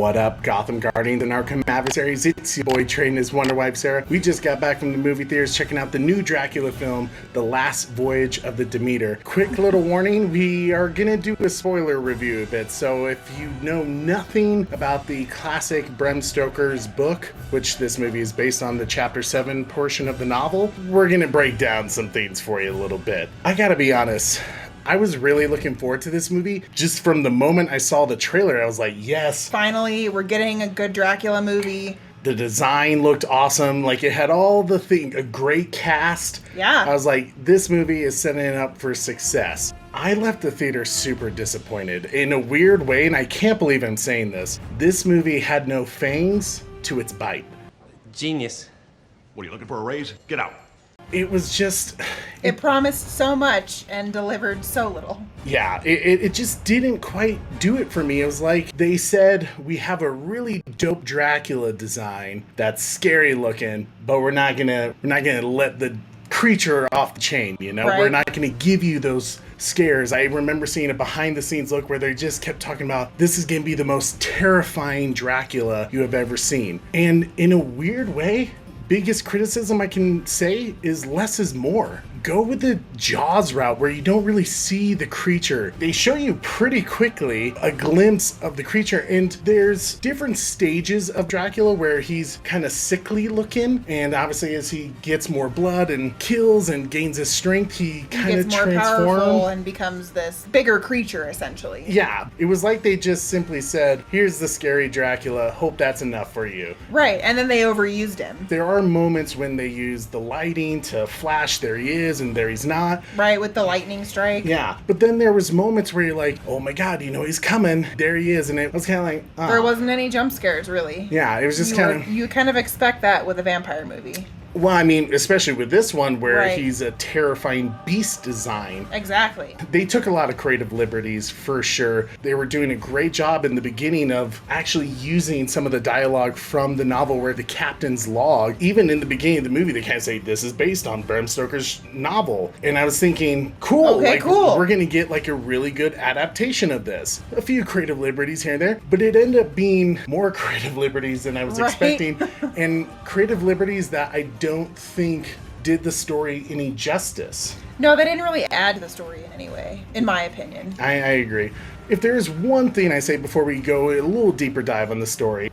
What up, Gotham Guardians and Arkham adversaries? It's your boy Trading his Wonder Wife Sarah. We just got back from the movie theaters checking out the new Dracula film, The Last Voyage of the Demeter. Quick little warning, we are gonna do a spoiler review a bit, so if you know nothing about the classic Bram Stoker's book, which this movie is based on the chapter 7 portion of the novel, we're gonna break down some things for you a little bit. I gotta be honest, I was really looking forward to this movie. Just from the moment I saw the trailer, I was like, yes. Finally, we're getting a good Dracula movie. The design looked awesome. Like, it had all the things, a great cast. Yeah. I was like, this movie is setting it up for success. I left the theater super disappointed. In a weird way, and I can't believe I'm saying this, this movie had no fangs to its bite. Genius. What, are you looking for a raise? Get out. It was just... It promised so much and delivered so little. Yeah, it just didn't quite do it for me. It was like they said, we have a really dope Dracula design that's scary looking, but we're not gonna let the creature off the chain, you know? Right. We're not gonna give you those scares. I remember seeing a behind the scenes look where they just kept talking about, this is gonna be the most terrifying Dracula you have ever seen. And in a weird way, biggest criticism I can say is less is more. Go with the Jaws route where you don't really see the creature. They show you pretty quickly a glimpse of the creature, and there's different stages of Dracula where he's kind of sickly looking, and obviously as he gets more blood and kills and gains his strength, he kind of gets more powerful transforms and becomes this bigger creature, essentially. Yeah, it was like they just simply said, here's the scary Dracula, hope that's enough for you. Right, and then they overused him. There are moments when they use the lighting to flash, there he is, and there he's not. Right, with the lightning strike. Yeah, but then there was moments where you're like, oh my god, you know, he's coming, there he is, and it was kind of like, oh. There wasn't any jump scares, really. Yeah, it was just kind of... You kind of expect that with a vampire movie. Well, I mean, especially with this one where Right. he's a terrifying beast design. Exactly. They took a lot of creative liberties, for sure. They were doing a great job in the beginning of actually using some of the dialogue from the novel where the captain's log, even in the beginning of the movie, they kind of say, this is based on Bram Stoker's novel. And I was thinking, cool, Okay, cool. We're going to get like a really good adaptation of this. A few creative liberties here and there, but it ended up being more creative liberties than I was Right. expecting. And creative liberties that I don't think did the story any justice. No, they didn't really add to the story in any way, in my opinion. I agree. If there is one thing I say before we go a little deeper dive on the story,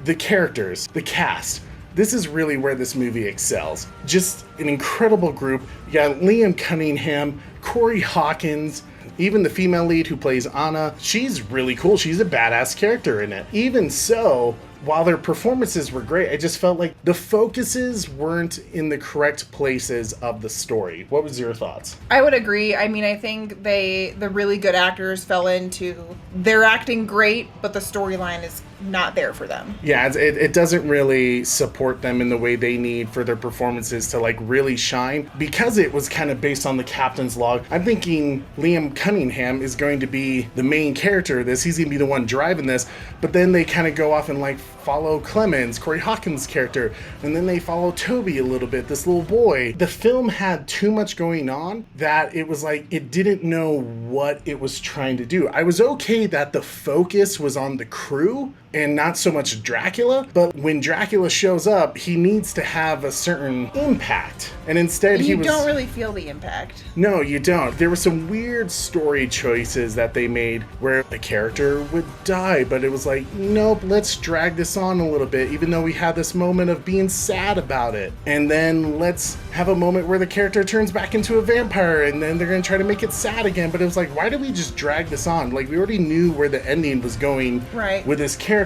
the characters, the cast. This is really where this movie excels. Just an incredible group. You got Liam Cunningham, Corey Hawkins, even the female lead who plays Anna. She's really cool. She's a badass character in it. Even so, while their performances were great, I just felt like the focuses weren't in the correct places of the story. What was your thoughts? I would agree. I mean, I think the really good actors fell into, they're acting great, but the storyline is not there for them. Yeah, it doesn't really support them in the way they need for their performances to like really shine. Because it was kind of based on the captain's log, I'm thinking Liam Cunningham is going to be the main character of this. He's going to be the one driving this. But then they kind of go off and like follow Clemens, Corey Hawkins' character, and then they follow Toby a little bit, this little boy. The film had too much going on that it was like it didn't know what it was trying to do. I was okay that the focus was on the crew and not so much Dracula, but when Dracula shows up, he needs to have a certain impact. And instead You don't really feel the impact. No, you don't. There were some weird story choices that they made where the character would die, but it was like, nope, let's drag this on a little bit, even though we had this moment of being sad about it. And then let's have a moment where the character turns back into a vampire, and then they're going to try to make it sad again. But it was like, why did we just drag this on? Like, we already knew where the ending was going Right. with this character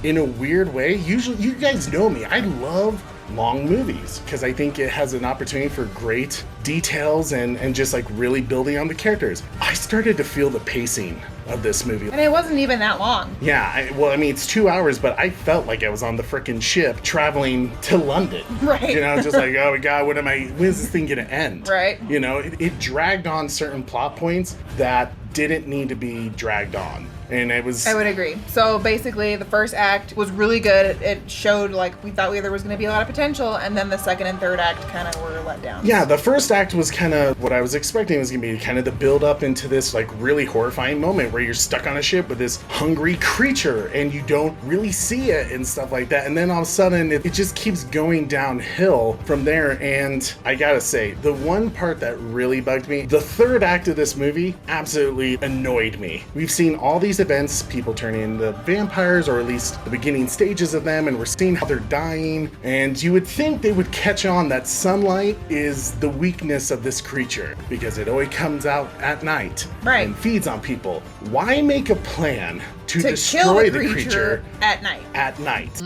in a weird way. Usually, you guys know me. I love long movies because I think it has an opportunity for great details and just like really building on the characters. I started to feel the pacing of this movie. And it wasn't even that long. Yeah, I mean, it's 2 hours, but I felt like I was on the frickin' ship traveling to London. Right. You know, just like, oh my god, when is this thing gonna end? Right. You know, it dragged on certain plot points that didn't need to be dragged on. And it was... I would agree. So basically, the first act was really good. It showed, like, we thought there was going to be a lot of potential, and then the second and third act kind of were let down. Yeah, the first act was kind of what I was expecting. It was going to be kind of the build up into this, like, really horrifying moment where you're stuck on a ship with this hungry creature, and you don't really see it and stuff like that. And then all of a sudden, it just keeps going downhill from there. And I gotta say, the one part that really bugged me, the third act of this movie absolutely annoyed me. We've seen all these events, people turning into vampires, or at least the beginning stages of them, and we're seeing how they're dying. And you would think they would catch on that sunlight is the weakness of this creature, because it always comes out at night and feeds on people. Why make a plan to destroy the creature at night? At night.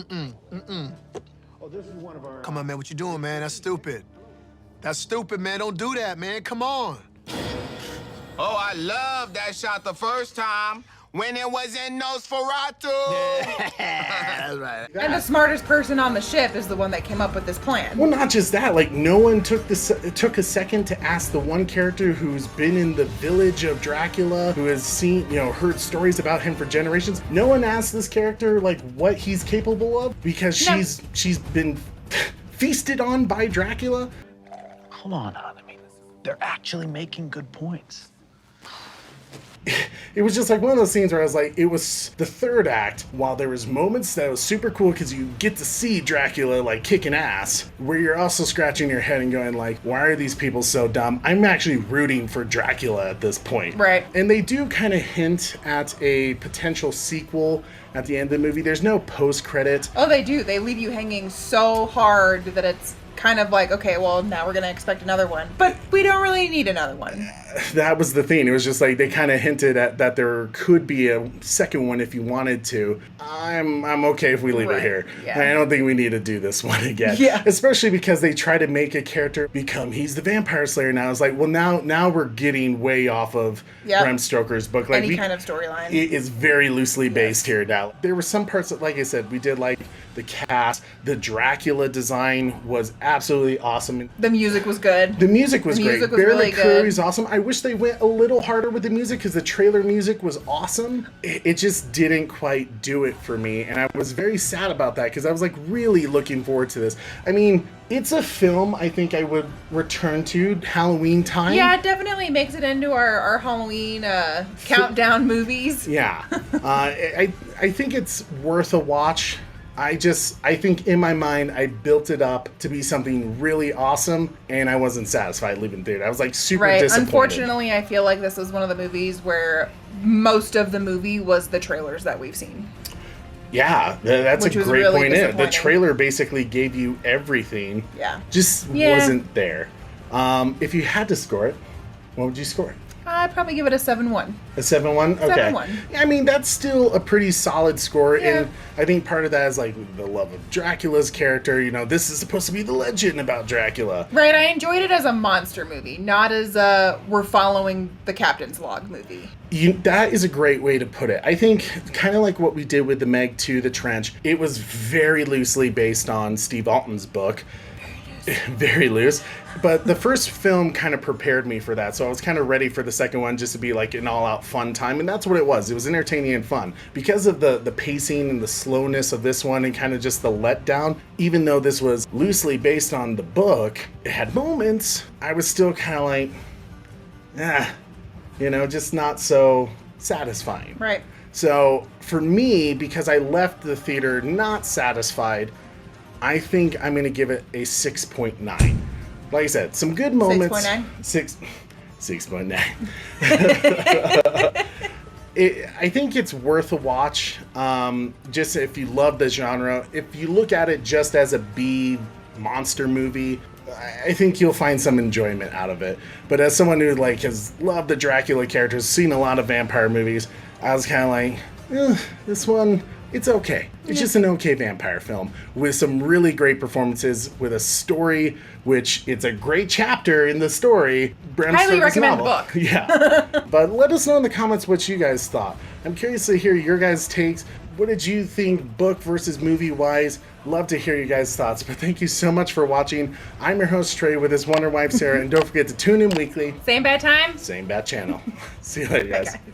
Come on, man, what you doing, man? That's stupid. That's stupid, man. Don't do that, man. Come on. Oh, I love that shot the first time when it was in Nosferatu. That's right. And the smartest person on the ship is the one that came up with this plan. Well, not just that, like, no one took a second to ask the one character who's been in the village of Dracula, who has seen, heard stories about him for generations. No one asked this character, like, what he's capable of, because she's been feasted on by Dracula. Hold on, hon. I mean, they're actually making good points. It was just like one of those scenes where I was like, it was the third act, while there was moments that was super cool because you get to see Dracula like kicking ass, where you're also scratching your head and going like, why are these people so dumb? I'm actually rooting for Dracula at this point. Right. And they do kind of hint at a potential sequel at the end of the movie. There's no post-credit. Oh, they do. They leave you hanging so hard that it's kind of like, okay, well, now we're going to expect another one. But we don't really need another one. That was the thing. It was just like they kind of hinted at that there could be a second one if you wanted to. I'm okay if we leave it here. Yeah. I don't think we need to do this one again. Yeah. Especially because they try to make a character he's the vampire slayer now. It's like, well, now we're getting way off of Bram Stoker's book. Like any kind of storyline. It is very loosely based here now. There were some parts that, like I said, we did like the cast. The Dracula design was absolutely awesome. The music was good. The music was great. Music was really Curry's awesome. I wish they went a little harder with the music because the trailer music was awesome. It just didn't quite do it for me, and I was very sad about that because I was like really looking forward to this. I mean, it's a film I think I would return to Halloween time. Yeah, it definitely makes it into our Halloween countdown movies. Yeah. I think it's worth a watch. I think in my mind, I built it up to be something really awesome, and I wasn't satisfied leaving theater. I was like super disappointed. Unfortunately, I feel like this was one of the movies where most of the movie was the trailers that we've seen. Yeah, that's a great really point in it. The trailer basically gave you everything. Yeah. Just wasn't there. If you had to score it, what would you score it? I'd probably give it a 7-1. A 7-1? Okay. 7-1. I mean, that's still a pretty solid score. Yeah. And I think part of that is like the love of Dracula's character. This is supposed to be the legend about Dracula. Right, I enjoyed it as a monster movie, not as we're following the Captain's Log movie. That is a great way to put it. I think kind of like what we did with the Meg 2, The Trench, it was very loosely based on Steve Alten's book. Very loose. But the first film kind of prepared me for that, so I was kind of ready for the second one just to be like an all-out fun time, and that's what it was. It was entertaining and fun. Because of the pacing and the slowness of this one and kind of just the letdown, even though this was loosely based on the book, it had moments, I was still kind of like, just not so satisfying. Right. So for me, because I left the theater not satisfied, I think I'm going to give it a 6.9. Like I said, some good moments. 6.9? 6.9. I think it's worth a watch. Just if you love the genre. If you look at it just as a B monster movie, I think you'll find some enjoyment out of it. But as someone who has loved the Dracula characters, seen a lot of vampire movies, I was kind of like, this one, it's okay. It's just an okay vampire film with some really great performances, with a story, which it's a great chapter in the story. Bram Highly Stoker's recommend novel. the book. Yeah. But let us know in the comments what you guys thought. I'm curious to hear your guys' takes. What did you think, book versus movie wise? Love to hear you guys' thoughts. But thank you so much for watching. I'm your host, Trey, with his wonder wife, Sarah. And don't forget to tune in weekly. Same bad time? Same bad channel. See you later, guys. Bye, guys.